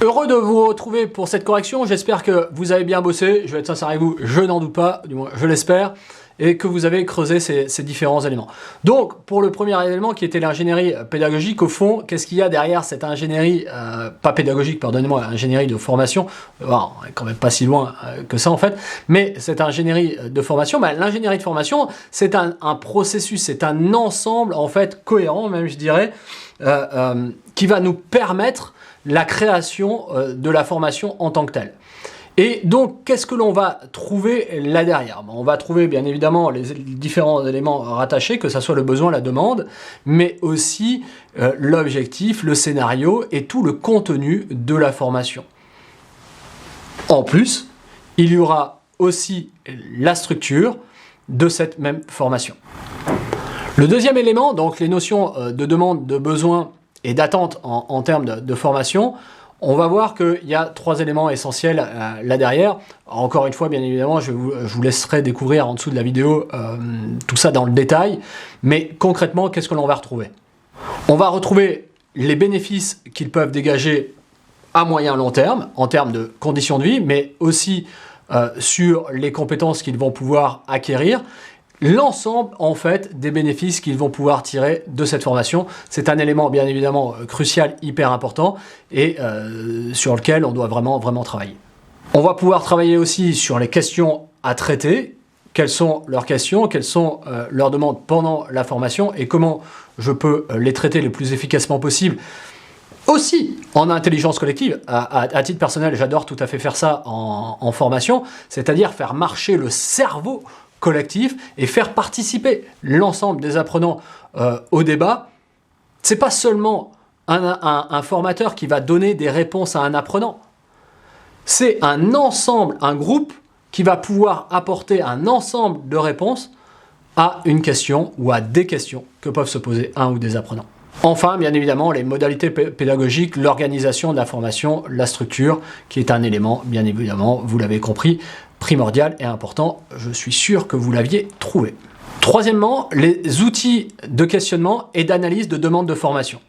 Heureux de vous retrouver pour cette correction, j'espère que vous avez bien bossé, je vais être sincère avec vous, je n'en doute pas, du moins je l'espère, et que vous avez creusé ces différents éléments. Donc, pour le premier élément qui était l'ingénierie pédagogique, au fond, qu'est-ce qu'il y a derrière cette ingénierie, pas pédagogique, pardonnez-moi, ingénierie de formation, on est quand même pas si loin que ça en fait, mais cette ingénierie de formation, l'ingénierie de formation, c'est un processus, c'est un ensemble en fait cohérent, même je dirais, qui va nous permettre la création de la formation en tant que telle. Et donc, qu'est-ce que l'on va trouver là derrière? On va trouver bien évidemment les différents éléments rattachés, que ce soit le besoin, la demande, mais aussi l'objectif, le scénario et tout le contenu de la formation. En plus, il y aura aussi la structure de cette même formation. Le deuxième élément, donc les notions de demande, de besoin et d'attente en termes de formation, on va voir qu'il y a trois éléments essentiels là derrière. Encore une fois, bien évidemment, je vous laisserai découvrir en dessous de la vidéo tout ça dans le détail. Mais concrètement, qu'est-ce que l'on va retrouver? On va retrouver les bénéfices qu'ils peuvent dégager à moyen long terme, en termes de conditions de vie, mais aussi sur les compétences qu'ils vont pouvoir acquérir. L'ensemble, en fait, des bénéfices qu'ils vont pouvoir tirer de cette formation. C'est un élément, bien évidemment, crucial, hyper important, et sur lequel on doit vraiment travailler. On va pouvoir travailler aussi sur les questions à traiter. Quelles sont leurs questions, quelles sont leurs demandes pendant la formation, et comment je peux les traiter le plus efficacement possible. Aussi, en intelligence collective, à titre personnel, j'adore tout à fait faire ça en formation, c'est-à-dire faire marcher le cerveau collectif et faire participer l'ensemble des apprenants au débat. C'est pas seulement un formateur qui va donner des réponses à un apprenant. C'est un ensemble, un groupe qui va pouvoir apporter un ensemble de réponses à une question ou à des questions que peuvent se poser un ou des apprenants. Enfin, bien évidemment, les modalités pédagogiques, l'organisation de la formation, la structure, qui est un élément, bien évidemment, vous l'avez compris, primordial et important. Je suis sûr que vous l'aviez trouvé. Troisièmement, les outils de questionnement et d'analyse de demande de formation.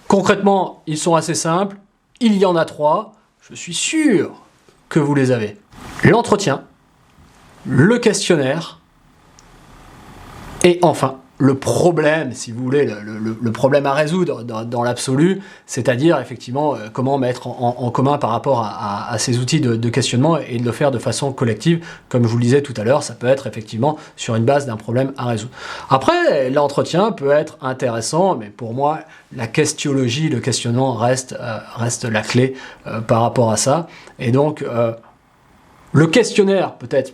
Concrètement, ils sont assez simples. Il y en a trois. Je suis sûr que vous les avez. L'entretien, le questionnaire et enfin, le problème, si vous voulez, le problème à résoudre dans l'absolu, c'est-à-dire effectivement comment mettre en commun par rapport à ces outils de questionnement et de le faire de façon collective. Comme je vous le disais tout à l'heure, ça peut être effectivement sur une base d'un problème à résoudre. Après, l'entretien peut être intéressant, mais pour moi, la questiologie, le questionnement reste la clé par rapport à ça. Et donc, le questionnaire peut-être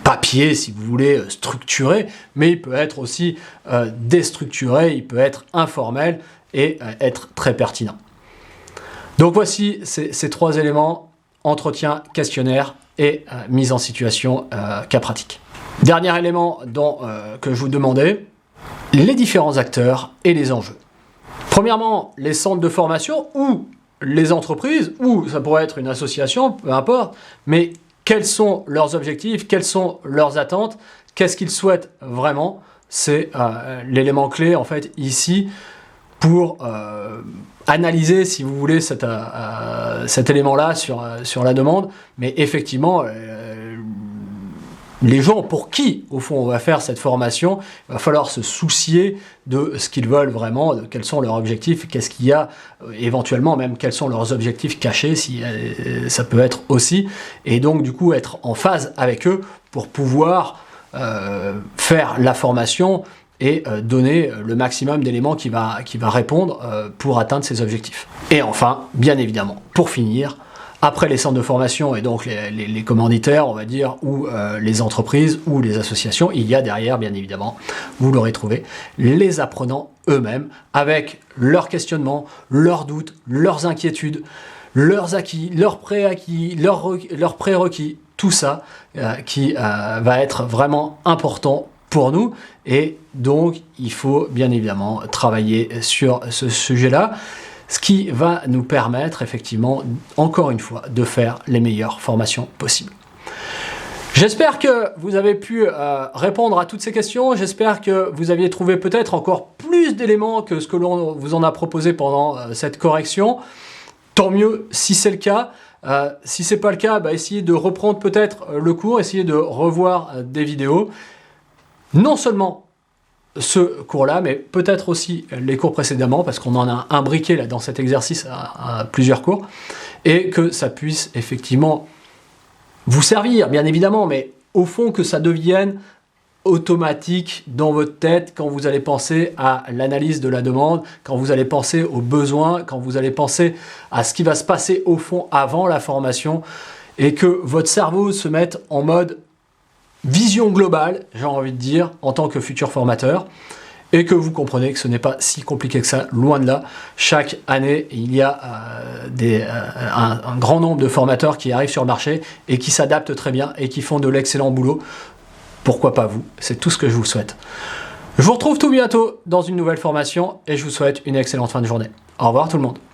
papier, si vous voulez, structuré, mais il peut être aussi déstructuré, il peut être informel et être très pertinent. Donc voici ces trois éléments, entretien, questionnaire et mise en situation cas pratique. Dernier élément que je vous demandais, les différents acteurs et les enjeux. Premièrement, les centres de formation ou les entreprises, ou ça pourrait être une association, peu importe, mais quels sont leurs objectifs, quelles sont leurs attentes, qu'est-ce qu'ils souhaitent vraiment? C'est l'élément clé en fait ici pour analyser, si vous voulez, cet élément-là sur la demande. Mais effectivement, les gens pour qui, au fond, on va faire cette formation, il va falloir se soucier de ce qu'ils veulent vraiment, de quels sont leurs objectifs, qu'est-ce qu'il y a, éventuellement même quels sont leurs objectifs cachés, si ça peut être aussi, et donc du coup être en phase avec eux pour pouvoir faire la formation et donner le maximum d'éléments qui va répondre pour atteindre ces objectifs. Et enfin, bien évidemment, pour finir, après les centres de formation et donc les commanditaires, on va dire, ou les entreprises ou les associations, il y a derrière, bien évidemment, vous l'aurez trouvé, les apprenants eux-mêmes, avec leurs questionnements, leurs doutes, leurs inquiétudes, leurs acquis, leurs préacquis, leurs prérequis, tout ça qui va être vraiment important pour nous. Et donc, il faut bien évidemment travailler sur ce sujet-là. Ce qui va nous permettre effectivement, encore une fois, de faire les meilleures formations possibles. J'espère que vous avez pu répondre à toutes ces questions. J'espère que vous aviez trouvé peut-être encore plus d'éléments que ce que l'on vous en a proposé pendant cette correction. tant mieux si c'est le cas. Si c'est pas le cas, essayez de reprendre peut-être le cours, essayez de revoir des vidéos. Non seulement ce cours-là, mais peut-être aussi les cours précédemment, parce qu'on en a imbriqué là, dans cet exercice à plusieurs cours, et que ça puisse effectivement vous servir, bien évidemment, mais au fond que ça devienne automatique dans votre tête quand vous allez penser à l'analyse de la demande, quand vous allez penser aux besoins, quand vous allez penser à ce qui va se passer au fond avant la formation, et que votre cerveau se mette en mode vision globale, j'ai envie de dire, en tant que futur formateur, et que vous comprenez que ce n'est pas si compliqué que ça, loin de là. Chaque année, il y a un grand nombre de formateurs qui arrivent sur le marché et qui s'adaptent très bien et qui font de l'excellent boulot. Pourquoi pas vous? C'est tout ce que je vous souhaite. Je vous retrouve tout bientôt dans une nouvelle formation et je vous souhaite une excellente fin de journée. Au revoir tout le monde.